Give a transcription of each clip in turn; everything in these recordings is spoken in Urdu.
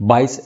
22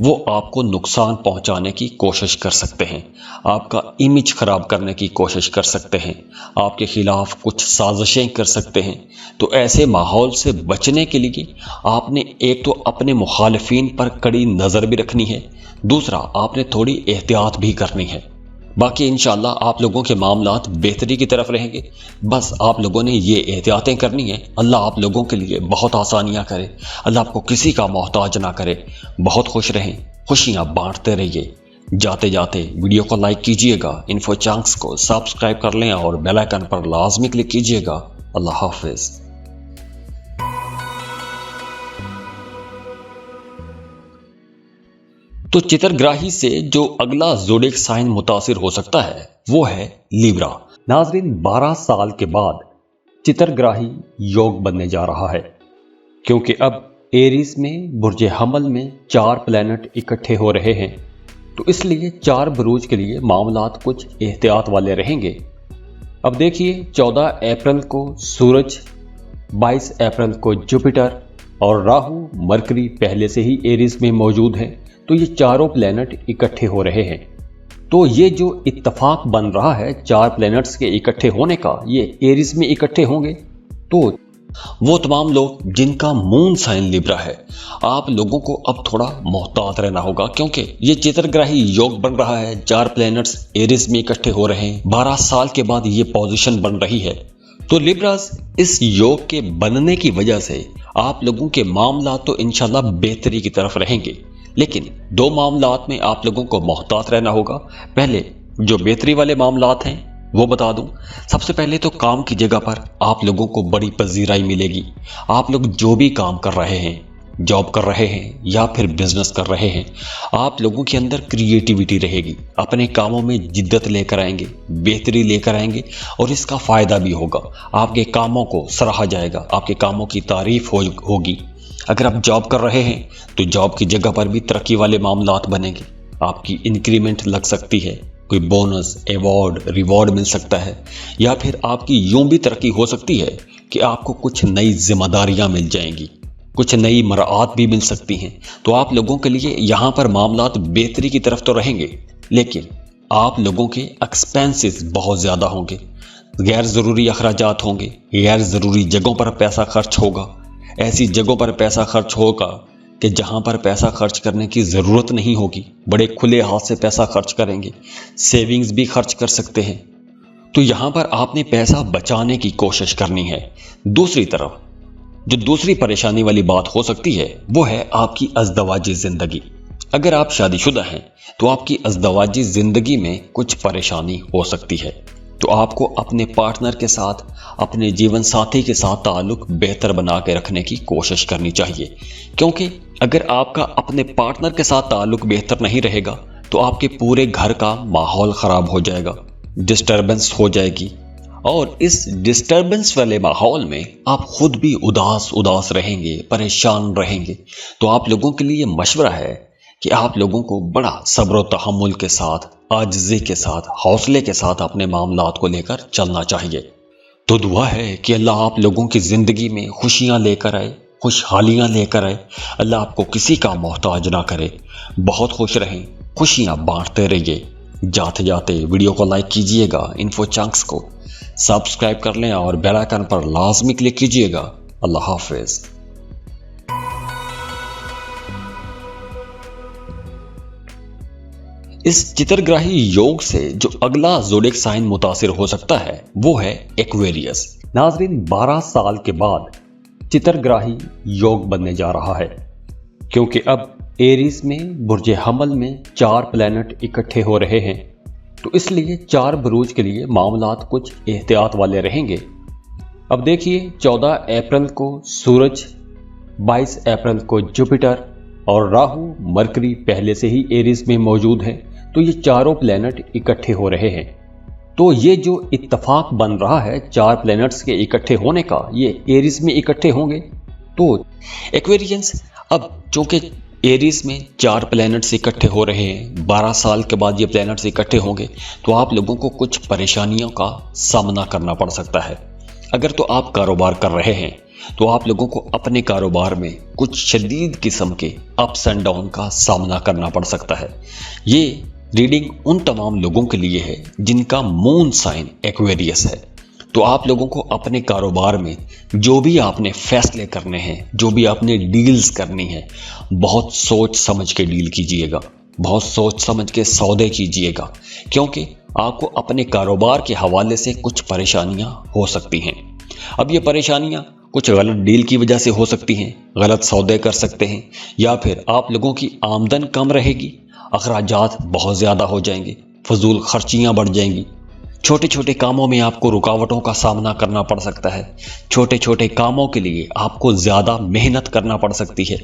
وہ آپ کو نقصان پہنچانے کی کوشش کر سکتے ہیں، آپ کا امیج خراب کرنے کی کوشش کر سکتے ہیں، آپ کے خلاف کچھ سازشیں کر سکتے ہیں۔ تو ایسے ماحول سے بچنے کے لیے آپ نے ایک تو اپنے مخالفین پر کڑی نظر بھی رکھنی ہے، دوسرا آپ نے تھوڑی احتیاط بھی کرنی ہے۔ باقی انشاءاللہ آپ لوگوں کے معاملات بہتری کی طرف رہیں گے۔ بس آپ لوگوں نے یہ احتیاطیں کرنی ہیں۔ اللہ آپ لوگوں کے لیے بہت آسانیاں کرے، اللہ آپ کو کسی کا محتاج نہ کرے۔ بہت خوش رہیں، خوشیاں بانٹتے رہیے۔ جاتے جاتے ویڈیو کو لائک کیجئے گا، انفو چانکس کو سبسکرائب کر لیں اور بیل آئیکن پر لازمی کلک کیجئے گا۔ اللہ حافظ۔ تو چتر گراہی سے جو اگلا زوڈیک سائن متاثر ہو سکتا ہے وہ ہے لیبرا۔ ناظرین، 12 سال کے بعد چتر گراہی یوگ بننے جا رہا ہے، کیونکہ اب ایریز میں برج حمل میں 4 پلینٹ اکٹھے ہو رہے ہیں، تو اس لیے 4 بروج کے لیے معاملات کچھ احتیاط والے رہیں گے۔ اب دیکھیے 14 اپریل کو سورج، 22 اپریل کو جوپیٹر اور راہو مرکری پہلے سے ہی ایریز میں موجود ہیں، تو یہ چاروں پلینٹ اکٹھے ہو رہے ہیں۔ تو یہ جو اتفاق بن رہا ہے 4 پلینٹس کے اکٹھے ہونے کا، یہ ایریز میں اکٹھے ہوں گے۔ تو وہ تمام لوگ جن کا مون سائن لیبرا ہے، آپ لوگوں کو اب تھوڑا محتاط رہنا ہوگا، کیونکہ یہ چتر گراہی یوگ بن رہا ہے، 4 پلینٹس ایریز میں اکٹھے ہو رہے ہیں، 12 سال کے بعد یہ پوزیشن بن رہی ہے۔ تو لیبراز، اس یوگ کے بننے کی وجہ سے آپ لوگوں کے معاملات تو انشاءاللہ بہتری کی طرف رہیں گے، لیکن 2 معاملات میں آپ لوگوں کو محتاط رہنا ہوگا۔ پہلے جو بہتری والے معاملات ہیں وہ بتا دوں۔ سب سے پہلے تو کام کی جگہ پر آپ لوگوں کو بڑی پذیرائی ملے گی۔ آپ لوگ جو بھی کام کر رہے ہیں، جاب کر رہے ہیں یا پھر بزنس کر رہے ہیں، آپ لوگوں کے اندر کریٹیوٹی رہے گی، اپنے کاموں میں جدت لے کر آئیں گے، بہتری لے کر آئیں گے، اور اس کا فائدہ بھی ہوگا۔ آپ کے کاموں کو سراہا جائے گا، آپ کے کاموں کی تعریف ہوگی۔ اگر آپ جاب کر رہے ہیں تو جاب کی جگہ پر بھی ترقی والے معاملات بنیں گے، آپ کی انکریمنٹ لگ سکتی ہے، کوئی بونس، ایوارڈ، ریوارڈ مل سکتا ہے، یا پھر آپ کی یوں بھی ترقی ہو سکتی ہے کہ آپ کو کچھ نئی ذمہ داریاں مل جائیں گی، کچھ نئی مراعات بھی مل سکتی ہیں۔ تو آپ لوگوں کے لیے یہاں پر معاملات بہتری کی طرف تو رہیں گے، لیکن آپ لوگوں کے ایکسپینسز بہت زیادہ ہوں گے، غیر ضروری اخراجات ہوں گے، غیر ضروری جگہوں پر پیسہ خرچ ہوگا، ایسی جگہوں پر پیسہ خرچ ہوگا کہ جہاں پر پیسہ خرچ کرنے کی ضرورت نہیں ہوگی، بڑے کھلے ہاتھ سے پیسہ خرچ کریں گے، سیونگز بھی خرچ کر سکتے ہیں۔ تو یہاں پر آپ نے پیسہ بچانے کی کوشش کرنی ہے۔ دوسری طرف جو دوسری پریشانی والی بات ہو سکتی ہے وہ ہے آپ کی ازدواجی زندگی۔ اگر آپ شادی شدہ ہیں تو آپ کی ازدواجی زندگی میں کچھ پریشانی ہو سکتی ہے، تو آپ کو اپنے پارٹنر کے ساتھ، اپنے جیون ساتھی کے ساتھ تعلق بہتر بنا کے رکھنے کی کوشش کرنی چاہیے، کیونکہ اگر آپ کا اپنے پارٹنر کے ساتھ تعلق بہتر نہیں رہے گا تو آپ کے پورے گھر کا ماحول خراب ہو جائے گا، ڈسٹربنس ہو جائے گی، اور اس ڈسٹربنس والے ماحول میں آپ خود بھی اداس رہیں گے، پریشان رہیں گے۔ تو آپ لوگوں کے لیے مشورہ ہے کہ آپ لوگوں کو بڑا صبر و تحمل کے ساتھ، عاجزی کے ساتھ، حوصلے کے ساتھ اپنے معاملات کو لے کر چلنا چاہیے۔ تو دعا ہے کہ اللہ آپ لوگوں کی زندگی میں خوشیاں لے کر آئے، خوشحالیاں لے کر آئے، اللہ آپ کو کسی کا محتاج نہ کرے۔ بہت خوش رہیں، خوشیاں بانٹتے رہیے۔ جاتے جاتے ویڈیو کو لائک کیجئے گا، انفو چانکس کو سبسکرائب کر لیں اور بیل آئیکن پر لازمی کلک کیجئے گا۔ اللہ حافظ۔ اس چتر گراہی یوگ سے جو اگلا زوڈیک سائن متاثر ہو سکتا ہے وہ ہے ایکویریس۔ ناظرین، 12 سال کے بعد چتر گراہی یوگ بننے جا رہا ہے، کیونکہ اب ایریز میں برج حمل میں 4 پلینٹ اکٹھے ہو رہے ہیں، تو اس لیے 4 بروج کے لیے معاملات کچھ احتیاط والے رہیں گے۔ اب دیکھیے 14 اپریل کو سورج، 22 اپریل کو جوپیٹر اور راہو مرکری پہلے سے ہی ایریز میں موجود ہیں، تو یہ چاروں پلینٹ اکٹھے ہو رہے ہیں۔ تو یہ جو اتفاق بن رہا ہے 4 پلینٹس کے اکٹھے ہونے کا، یہ ایریز میں اکٹھے ہوں گے۔ تو ایکویرینس، اب چونکہ ایریز میں 4 پلینٹس اکٹھے ہو رہے ہیں، 12 سال کے بعد یہ پلینٹس اکٹھے ہوں گے، تو آپ لوگوں کو کچھ پریشانیوں کا سامنا کرنا پڑ سکتا ہے۔ اگر تو آپ کاروبار کر رہے ہیں تو آپ لوگوں کو اپنے کاروبار میں کچھ شدید قسم کے اپس اینڈ ڈاؤن کا سامنا کرنا پڑ سکتا ہے۔ یہ ریڈنگ ان تمام لوگوں کے لیے ہے جن کا مون سائن ایکویریس ہے۔ تو آپ لوگوں کو اپنے کاروبار میں جو بھی آپ نے فیصلے کرنے ہیں، جو بھی آپ نے ڈیلز کرنی ہے، بہت سوچ سمجھ کے ڈیل کیجئے گا، بہت سوچ سمجھ کے سودے کیجئے گا، کیونکہ آپ کو اپنے کاروبار کے حوالے سے کچھ پریشانیاں ہو سکتی ہیں۔ اب یہ پریشانیاں کچھ غلط ڈیل کی وجہ سے ہو سکتی ہیں، غلط سودے کر سکتے ہیں، یا پھر آپ لوگوں کی آمدن کم رہے گی، اخراجات بہت زیادہ ہو جائیں گے، فضول خرچیاں بڑھ جائیں گی، چھوٹے چھوٹے کاموں میں آپ کو رکاوٹوں کا سامنا کرنا پڑ سکتا ہے، چھوٹے چھوٹے کاموں کے لیے آپ کو زیادہ محنت کرنا پڑ سکتی ہے۔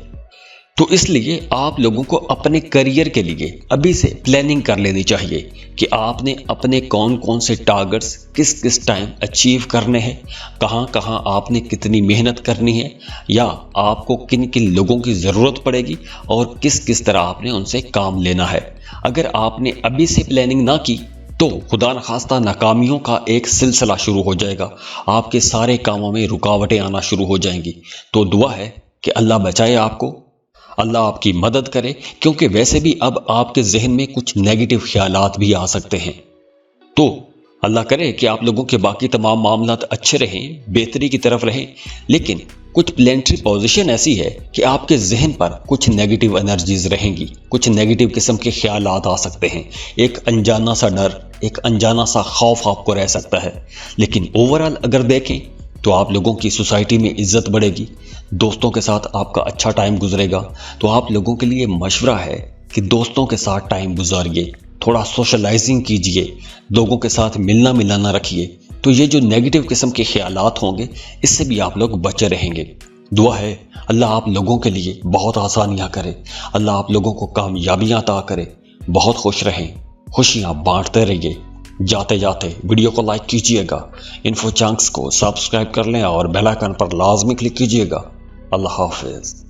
تو اس لیے آپ لوگوں کو اپنے کیریئر کے لیے ابھی سے پلاننگ کر لینی چاہیے کہ آپ نے اپنے کون کون سے ٹارگٹس کس کس ٹائم اچیو کرنے ہیں، کہاں کہاں آپ نے کتنی محنت کرنی ہے، یا آپ کو کن کن لوگوں کی ضرورت پڑے گی اور کس کس طرح آپ نے ان سے کام لینا ہے۔ اگر آپ نے ابھی سے پلاننگ نہ کی تو خدا نخواستہ ناکامیوں کا ایک سلسلہ شروع ہو جائے گا، آپ کے سارے کاموں میں رکاوٹیں آنا شروع ہو جائیں گی۔ تو دعا ہے کہ اللہ بچائے آپ کو، اللہ آپ کی مدد کرے، کیونکہ ویسے بھی اب آپ کے ذہن میں کچھ نیگیٹو خیالات بھی آ سکتے ہیں۔ تو اللہ کرے کہ آپ لوگوں کے باقی تمام معاملات اچھے رہیں، بہتری کی طرف رہیں، لیکن کچھ پلینٹری پوزیشن ایسی ہے کہ آپ کے ذہن پر کچھ نیگیٹو انرجیز رہیں گی، کچھ نیگیٹو قسم کے خیالات آ سکتے ہیں، ایک انجانا سا ڈر، ایک انجانا سا خوف آپ کو رہ سکتا ہے۔ لیکن اوورآل اگر دیکھیں تو آپ لوگوں کی سوسائٹی میں عزت بڑھے گی، دوستوں کے ساتھ آپ کا اچھا ٹائم گزرے گا۔ تو آپ لوگوں کے لیے مشورہ ہے کہ دوستوں کے ساتھ ٹائم گزاریے، تھوڑا سوشلائزنگ کیجئے، لوگوں کے ساتھ ملنا ملانا رکھیے، تو یہ جو نیگیٹو قسم کے خیالات ہوں گے اس سے بھی آپ لوگ بچے رہیں گے۔ دعا ہے اللہ آپ لوگوں کے لیے بہت آسانیاں کرے، اللہ آپ لوگوں کو کامیابیاں عطا کرے۔ بہت خوش رہیں، خوشیاں بانٹتے رہیے۔ جاتے جاتے ویڈیو کو لائک کیجئے گا، انفو چانکس کو سبسکرائب کر لیں اور بیل آئیکن پر لازمی کلک کیجئے گا۔ اللہ حافظ۔